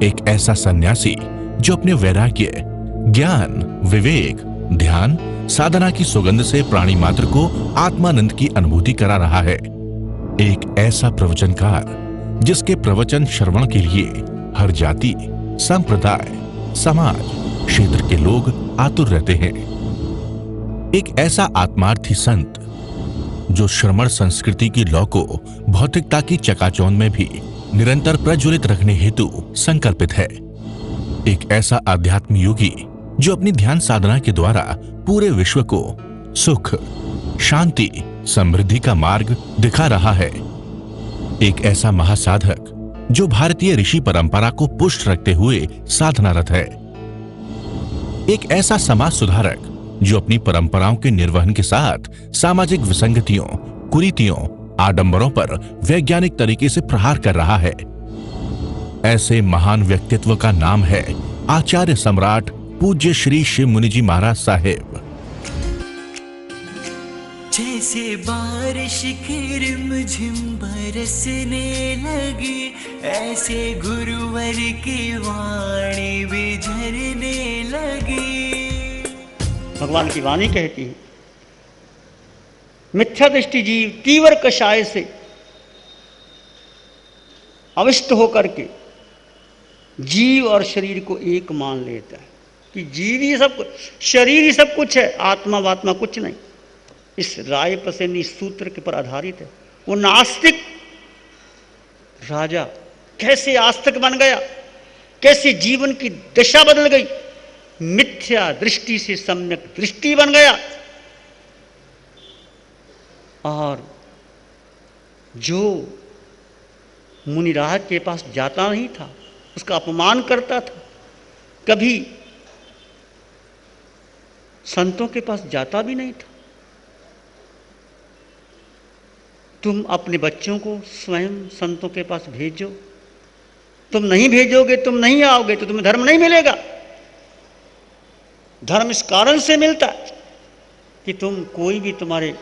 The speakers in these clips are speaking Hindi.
एक ऐसा सन्यासी जो अपने वैराग्य, ज्ञान, विवेक, ध्यान, साधना की सुगंध से प्राणी मात्र को आत्मानंद की अनुभूति करा रहा है। एक ऐसा प्रवचनकार जिसके प्रवचन श्रवण के लिए हर जाति, संप्रदाय, समाज, क्षेत्र के लोग आतुर रहते हैं। एक ऐसा आत्मार्थी संत जो श्रमण संस्कृति की लौ को भौतिकता की चकाचौंध में भी निरंतर प्रज्वलित रखने हेतु संकल्पित है। एक ऐसा आध्यात्म योगी जो अपनी ध्यान साधना के द्वारा पूरे विश्व को सुख, शांति, समृद्धि का मार्ग दिखा रहा है। एक ऐसा महासाधक जो भारतीय ऋषि परंपरा को पुष्ट रखते हुए साधनारत है। एक ऐसा समाज सुधारक जो अपनी परंपराओं के निर्वहन के साथ सामाजिक विसंगतियों, कुरीतियों, आडंबरों पर वैज्ञानिक तरीके से प्रहार कर रहा है। ऐसे महान व्यक्तित्व का नाम है आचार्य सम्राट पूज्य श्री शिव मुनि जी महाराज साहेब। जैसे बारिश की रिमझिम बरसने लगी, ऐसे गुरुवर की वाणी भी झरने लगी। भगवान की वाणी कहती है, मिथ्या दृष्टि जीव तीव्र कषाय से अविष्ट होकर के जीव और शरीर को एक मान लेता है कि जीव ही सब कुछ, शरीर ही सब कुछ है, आत्मा वात्मा कुछ नहीं। इस राय प्रसन्नी सूत्र के पर आधारित है। वो नास्तिक राजा कैसे आस्तिक बन गया, कैसे जीवन की दिशा बदल गई, मिथ्या दृष्टि से सम्यक दृष्टि बन गया। और जो मुनिराज के पास जाता नहीं था, उसका अपमान करता था, कभी संतों के पास जाता भी नहीं था। तुम अपने बच्चों को स्वयं संतों के पास भेजो, तुम नहीं भेजोगे, तुम नहीं आओगे तो तुम्हें धर्म नहीं मिलेगा। धर्म इस कारण से मिलता है कि तुम कोई भी तुम्हारे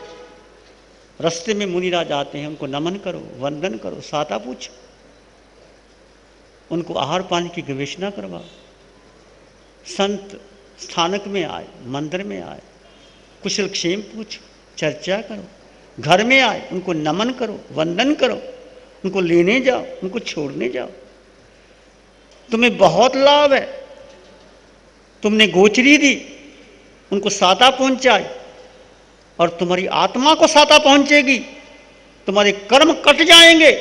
रास्ते में मुनिराज आते हैं, उनको नमन करो, वंदन करो, साता पूछो, उनको आहार पानी की गवेषणा करवाओ। संत स्थानक में आए, मंदिर में आए, कुशल क्षेम पूछो, चर्चा करो। घर में आए, उनको नमन करो, वंदन करो, उनको लेने जाओ, उनको छोड़ने जाओ। तुम्हें बहुत लाभ है। तुमने गोचरी दी, उनको साता पहुंचाई, और तुम्हारी आत्मा को साता पहुंचेगी, तुम्हारे कर्म कट जाएंगे,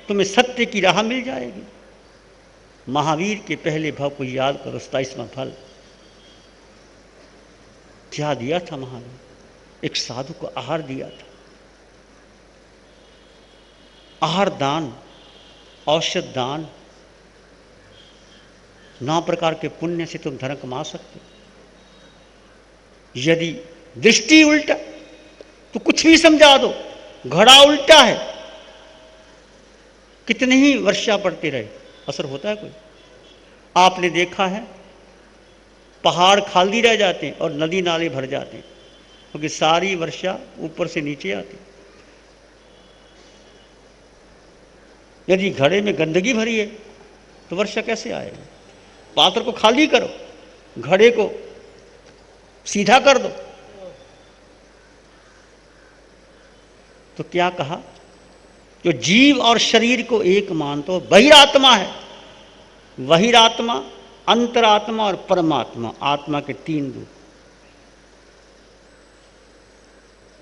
तुम्हें सत्य की राह मिल जाएगी। महावीर के पहले भाव को याद करो, 27वां फल क्या दिया था महावीर? एक साधु को आहार दिया था। आहार दान, औषध दान, 9 प्रकार के पुण्य से तुम धन कमा सकते। यदि दृष्टि उल्टा तो कुछ भी समझा दो, घड़ा उल्टा है, कितनी ही वर्षा पड़ती रहे, असर होता है कोई? आपने देखा है पहाड़ खाली रह जाते हैं और नदी नाले भर जाते हैं, क्योंकि सारी वर्षा ऊपर से नीचे आती। यदि घड़े में गंदगी भरी है तो वर्षा कैसे आएगी? पात्र को खाली करो, घड़े को सीधा कर दो। तो क्या कहा? जो जीव और शरीर को एक मानतो बहिरात्मा है। बहिरात्मा, अंतरात्मा और परमात्मा, आत्मा के 3 रूप।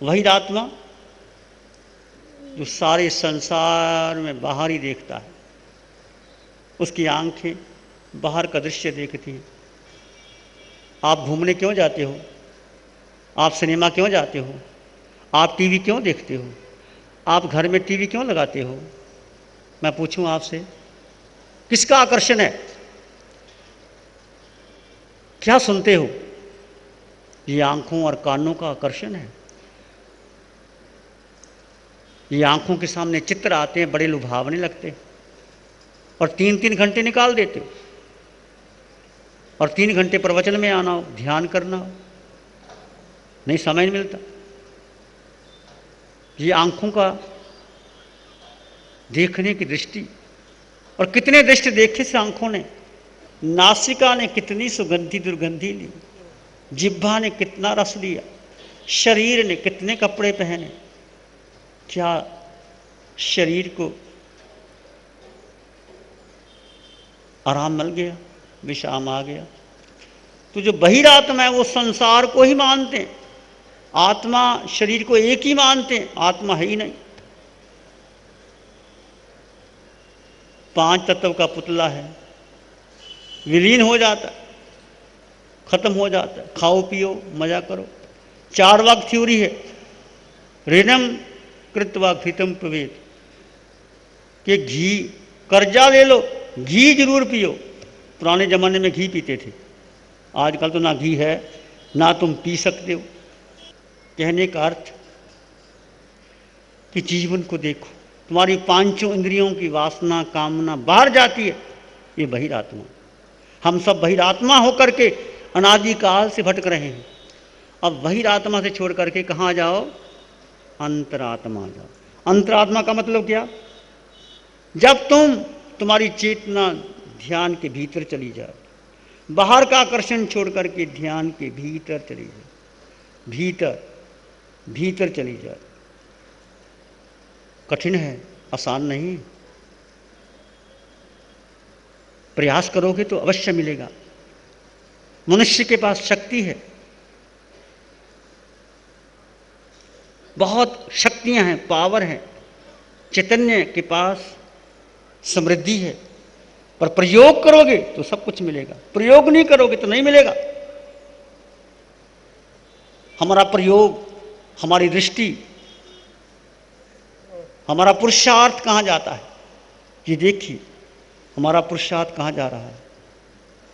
बहिरात्मा जो सारे संसार में बाहर ही देखता है, उसकी आंखें बाहर का दृश्य देखती हैं। आप घूमने क्यों जाते हो? आप सिनेमा क्यों जाते हो? आप टीवी क्यों देखते हो? आप घर में टीवी क्यों लगाते हो? मैं पूछूं आपसे, किसका आकर्षण है? क्या सुनते हो? ये आंखों और कानों का आकर्षण है। ये आंखों के सामने चित्र आते हैं, बड़े लुभावने लगते हैं, और 3-3 घंटे निकाल देते हो। और 3 घंटे प्रवचन में आना हो, ध्यान करना हो, नहीं समय मिलता। ये आंखों का देखने की दृष्टि और कितने दृष्ट देखे से आंखों ने, नासिका ने कितनी सुगंधी दुर्गंधी ली, जिह्वा ने कितना रस लिया, शरीर ने कितने कपड़े पहने। क्या शरीर को आराम मिल गया, विश्राम आ गया? तो जो बहिरात्मा है वो संसार को ही मानते हैं, आत्मा शरीर को एक ही मानते हैं, आत्मा है ही नहीं। 5 तत्व का पुतला है, विलीन हो जाता है, खत्म हो जाता है। खाओ पियो मजा करो। 4 वाक थ्योरी है, ऋणम कृत्वा घृतम प्रवेद, कि घी कर्जा ले लो, घी जरूर पियो। पुराने जमाने में घी पीते थे, आजकल तो ना घी है ना तुम पी सकते हो। कहने का अर्थ कि जीवन को देखो, तुम्हारी 5 इंद्रियों की वासना कामना बाहर जाती है, ये बहिरात्मा। हम सब बहिरात्मा होकर के अनादिकाल से भटक रहे हैं। अब बहिरात्मा से छोड़ करके कहाँ जाओ? अंतरात्मा जाओ। अंतरात्मा का मतलब क्या? जब तुम्हारी चेतना ध्यान के भीतर चली जाए, बाहर का आकर्षण छोड़ करके ध्यान के भीतर चली जाए, भीतर भीतर चली जाए। कठिन है, आसान नहीं। प्रयास करोगे तो अवश्य मिलेगा। मनुष्य के पास शक्ति है, बहुत शक्तियां हैं, पावर है, चैतन्य के पास समृद्धि है। पर प्रयोग करोगे तो सब कुछ मिलेगा, प्रयोग नहीं करोगे तो नहीं मिलेगा। हमारा प्रयोग, हमारी दृष्टि, हमारा पुरुषार्थ कहाँ जाता है, ये देखिए हमारा पुरुषार्थ कहाँ जा रहा है।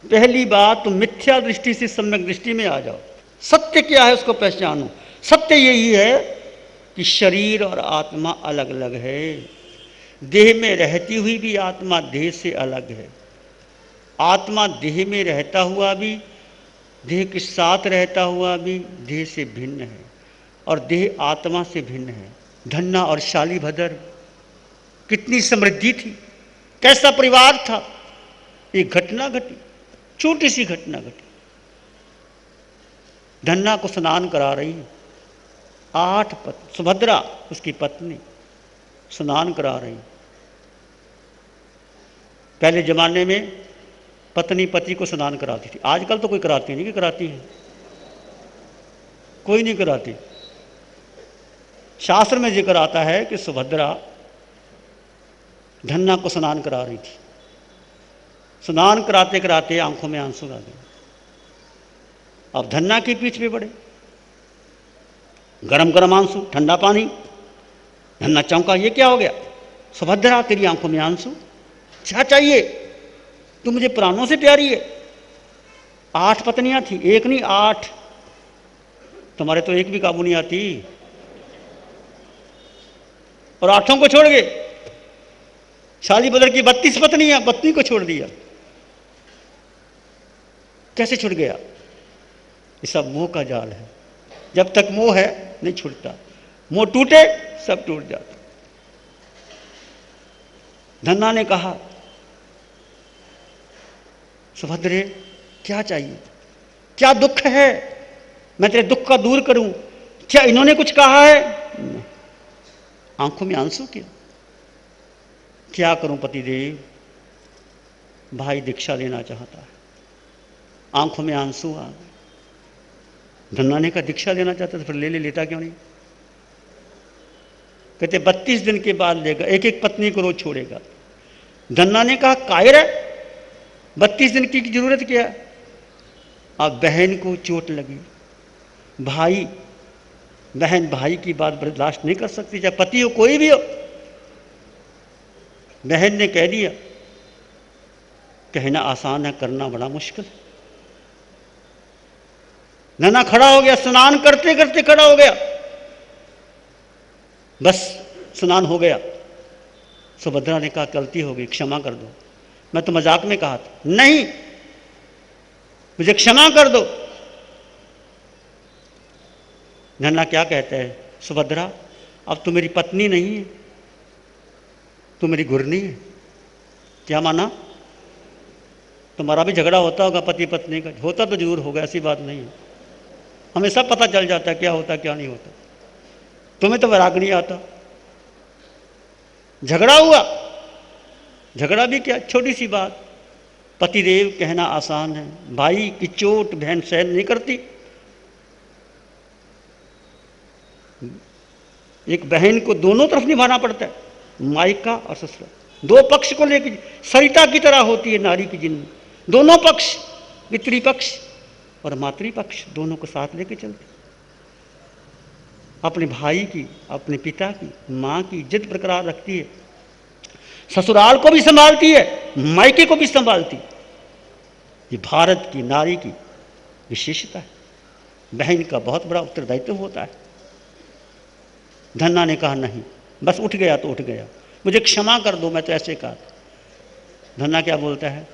पहली बात तो मिथ्या दृष्टि से सम्यक दृष्टि में आ जाओ। सत्य क्या है उसको पहचानो। सत्य यही है कि शरीर और आत्मा अलग अलग है। देह में रहती हुई भी आत्मा देह से अलग है। आत्मा देह में रहता हुआ भी, देह के साथ रहता हुआ भी देह से भिन्न है, और देह आत्मा से भिन्न है। धन्ना और शालीभद्र, कितनी समृद्धि थी, कैसा परिवार था। एक घटना घटी, छोटी सी घटना घटी। धन्ना को स्नान करा रही है, 8 सुभद्रा उसकी पत्नी स्नान करा रही। पहले जमाने में पत्नी पति को स्नान कराती थी, आजकल तो कोई कराती नहीं। कि कराती है? कोई नहीं कराती। शास्त्र में जिक्र आता है कि सुभद्रा धन्ना को स्नान करा रही थी। स्नान कराते कराते आंखों में आंसू आ गए। अब धन्ना की पीठ पे पड़े, गरम गरम आंसू, ठंडा पानी। धन्ना चौंका, ये क्या हो गया? सुभद्रा तेरी आंखों में आंसू, क्या चाहिए? तू मुझे प्राणों से प्यारी है। 8 पत्नियां थी, एक नहीं 8। तुम्हारे तो एक भी काबू नहीं आती, और 8 को छोड़ गए। शालीभद्र की 32 पत्नियां, पत्नी को छोड़ दिया। कैसे छूट गया? ये सब मोह का जाल है। जब तक मोह है नहीं छूटता, मोह टूटे सब टूट जाता। धन्ना ने कहा, सुभद्रे क्या चाहिए? क्या दुख है? मैं तेरे दुख का दूर करूं। क्या इन्होंने कुछ कहा है? आंखों में आंसू क्यों? क्या करूं पतिदेव, भाई दीक्षा लेना चाहता है। आंखों में आंसू आ गए। धन्ना ने कहा दीक्षा लेना चाहता तो फिर ले लेता क्यों नहीं? कहते 32 दिन के बाद लेगा, एक एक पत्नी को रोज छोड़ेगा। धन्ना ने कहा कायर है, 32 दिन की जरूरत क्या है? अब बहन को चोट लगी, भाई बहन भाई की बात बर्दाश्त नहीं कर सकती, चाहे पति हो कोई भी हो। बहन ने कह दिया। कहना आसान है, करना बड़ा मुश्किल। धन्ना खड़ा हो गया, स्नान करते करते खड़ा हो गया। बस स्नान हो गया। सुभद्रा ने कहा गलती हो गई, क्षमा कर दो। मैं तो मजाक में कहा था, नहीं मुझे क्षमा कर दो। धन्ना क्या कहता है, सुभद्रा अब तू मेरी पत्नी नहीं है, तू मेरी गुरनी है। क्या माना? तुम्हारा भी झगड़ा होता होगा पति पत्नी का, होता तो जरूर होगा, ऐसी बात नहीं है। हमें सब पता चल जाता है क्या होता क्या नहीं होता। तुम्हें तो वैराग नहीं आता। झगड़ा हुआ, झगड़ा भी क्या छोटी सी बात, पतिदेव कहना आसान है, भाई की चोट बहन सहन नहीं करती। एक बहन को दोनों तरफ निभाना पड़ता है, मायका और ससुराल, दो पक्ष को लेकर। सरिता की तरह होती है नारी की जिंदगी, दोनों पक्ष, पितृपक्ष और मातृपक्ष, दोनों को साथ लेके चलते। अपने भाई की, अपने पिता की, माँ की इज्जत बरकरार रखती है, ससुराल को भी संभालती है, मायके को भी संभालती है। ये भारत की नारी की विशेषता है। बहन का बहुत बड़ा उत्तरदायित्व होता है। धन्ना ने कहा नहीं, बस उठ गया तो उठ गया, मुझे क्षमा कर दो, मैं तो ऐसे कहा। धन्ना क्या बोलता है?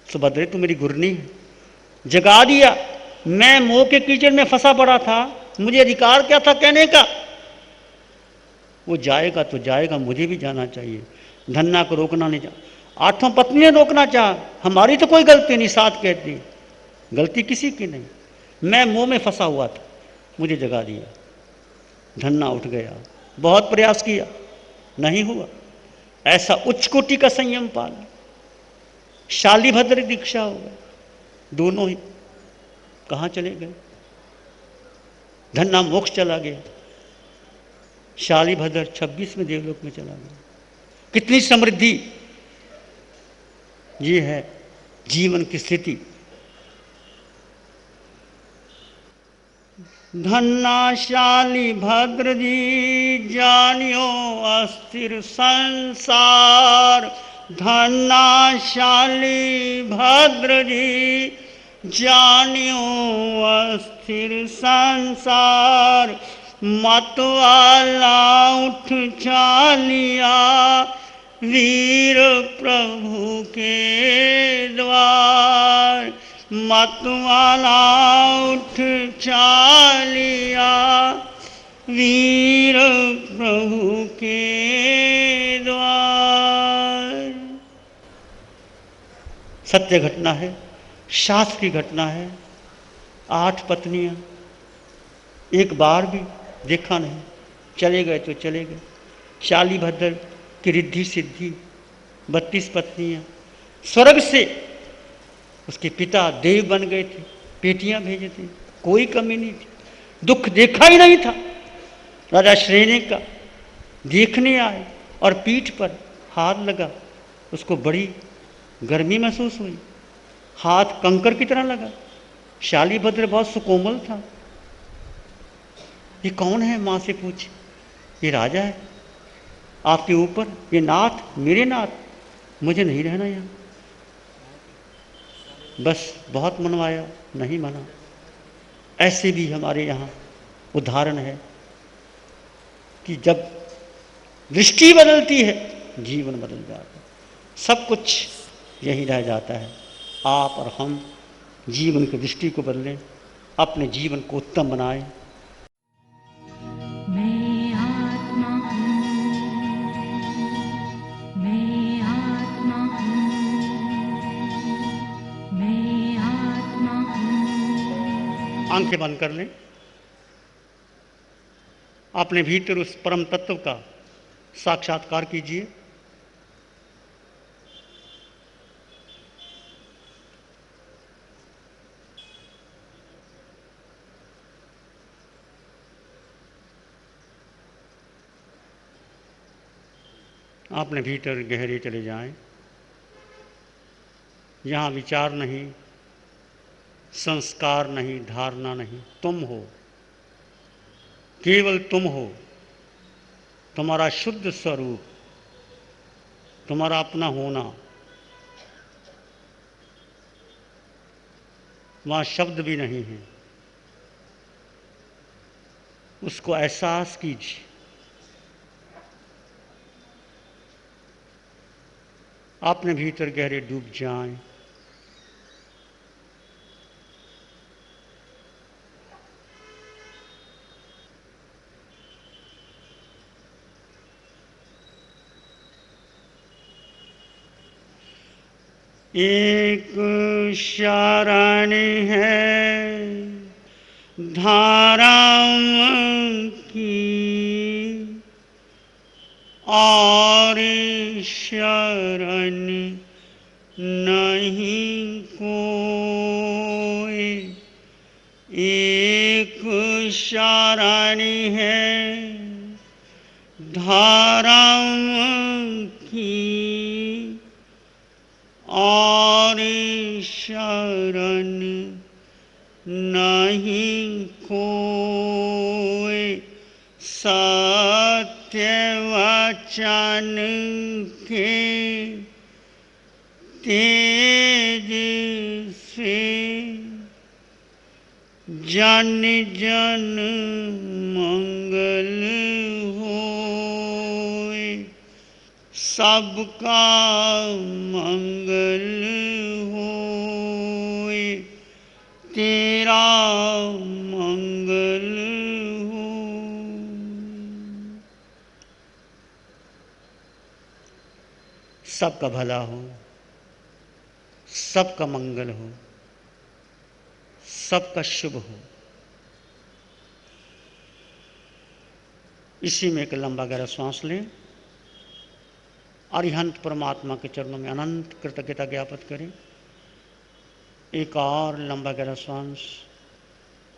सुभद्रे तू मेरी गुरनी है, जगा दिया, मैं मोह के कीचड़ में फंसा पड़ा था, मुझे अधिकार क्या था कहने का? वो जाएगा तो जाएगा, मुझे भी जाना चाहिए। धन्ना को रोकना नहीं चाह, आठों पत्नी ने रोकना चाह, हमारी तो कोई गलती नहीं, साथ कहती, गलती किसी की नहीं, मैं मोह में फंसा हुआ था, मुझे जगा दिया। धन्ना उठ गया, बहुत प्रयास किया, नहीं हुआ। ऐसा उच्च कोटि का संयम पाला, शालीभद्र दीक्षा हो गए, दोनों ही कहाँ चले गए? धन्ना मोक्ष चला गया, शालीभद्र 26वें देवलोक में चला गया। कितनी समृद्धि! ये है जीवन की स्थिति। धन्ना शालीभद्र जी जानियो अस्थिर संसार, धन्ना शालीभद्र जी जानियो अस्थिर संसार, मतवाला उठ चालिया वीर प्रभु के द्वार, मतवाला उठ चालिया वीर प्रभु के द्वार। सत्य घटना है, शास्त्र की घटना है। 8 पत्नियां, एक बार भी देखा नहीं, चले गए तो चले गए। शालीभद्र की रिद्धि सिद्धि, 32 पत्नियां, स्वर्ग से उसके पिता देव बन गए थे, पेटियां भेजे थे, कोई कमी नहीं थी, दुख देखा ही नहीं था। राजा श्रेणी का देखने आए और पीठ पर हाथ लगा, उसको बड़ी गर्मी महसूस हुई, हाथ कंकर की तरह लगा। शालीभद्र बहुत सुकोमल था। ये कौन है? माँ से पूछे। ये राजा है आपके ऊपर, ये नाथ, मेरे नाथ, मुझे नहीं रहना यहाँ। बस बहुत मनवाया, नहीं माना। ऐसे भी हमारे यहाँ उदाहरण है कि जब दृष्टि बदलती है जीवन बदल जाता है, सब कुछ यही रह जाता है। आप और हम जीवन की दृष्टि को बदलें, अपने जीवन को उत्तम बनाएं। मैं आत्मा हूँ, मैं आत्मा हूँ, मैं आत्मा हूँ। आंखें बंद कर लें, अपने भीतर उस परम तत्व का साक्षात्कार कीजिए। अपने भीतर गहरे चले जाएं, यहाँ विचार नहीं, संस्कार नहीं, धारणा नहीं, तुम हो, केवल तुम हो। तुम्हारा शुद्ध स्वरूप, तुम्हारा अपना होना, वहाँ शब्द भी नहीं है, उसको एहसास कीजिए। अपने भीतर गहरे डूब जाएं। एक शरण है धाराओं की और शरण नहीं कोई। एक शरण है धाराओं की और शरण नहीं कोई। सत्य वचन के तेज से जन जन मंगल होए। सबका मंगल होए, तेरा मंगल हो। सबका भला हो, सबका मंगल हो, सबका शुभ हो। इसी में एक लंबा गहरा श्वास लें। अरिहंत परमात्मा के चरणों में अनंत कृतज्ञता ज्ञापित करें। एक और लंबा गहरा श्वास।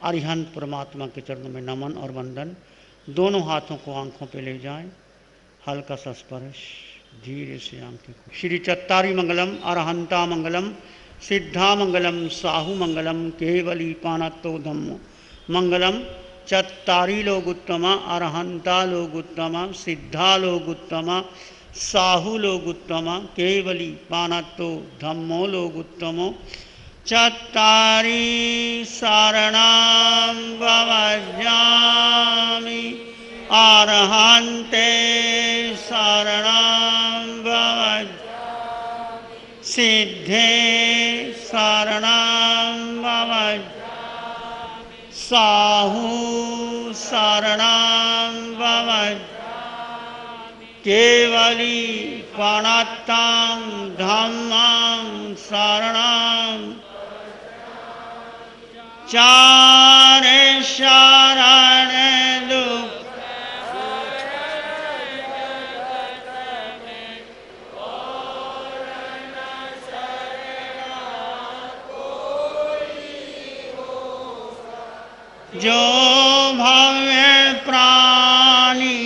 अरिहंत परमात्मा के चरणों में नमन और वंदन। दोनों हाथों को आंखों पे ले जाएं। हल्का सा स्पर्श, धीरे से आंखें खोलें। श्री चत्तारी मंगलम अरहंता मंगलम सिद्धा मंगलम साहु मंगलम केवली पानत्तो धम्मो मंगलम। चत्तारी लोग उत्तमा, अरहंता लोग उत्तमा, सिद्धा लोग उत्तमा, साहु लोग उत्तमा, केवली पानत्तो धम्मो लोग उत्तमो। चत्तारी शरणां भवजामि अरहन्ते शरणां भवजामि सिद्धे शरणां भवजामि साहु शरणां भवजामि केवली प्रणतां धम्मां शरणां। चार शरण दुख जो भव्य प्राणी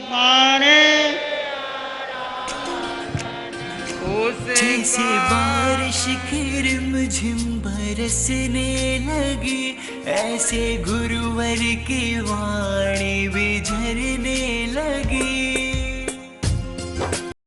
करे जैसे बारिश की रिमझिम बरसने लगी, ऐसे गुरुवर की वाणी भी झरने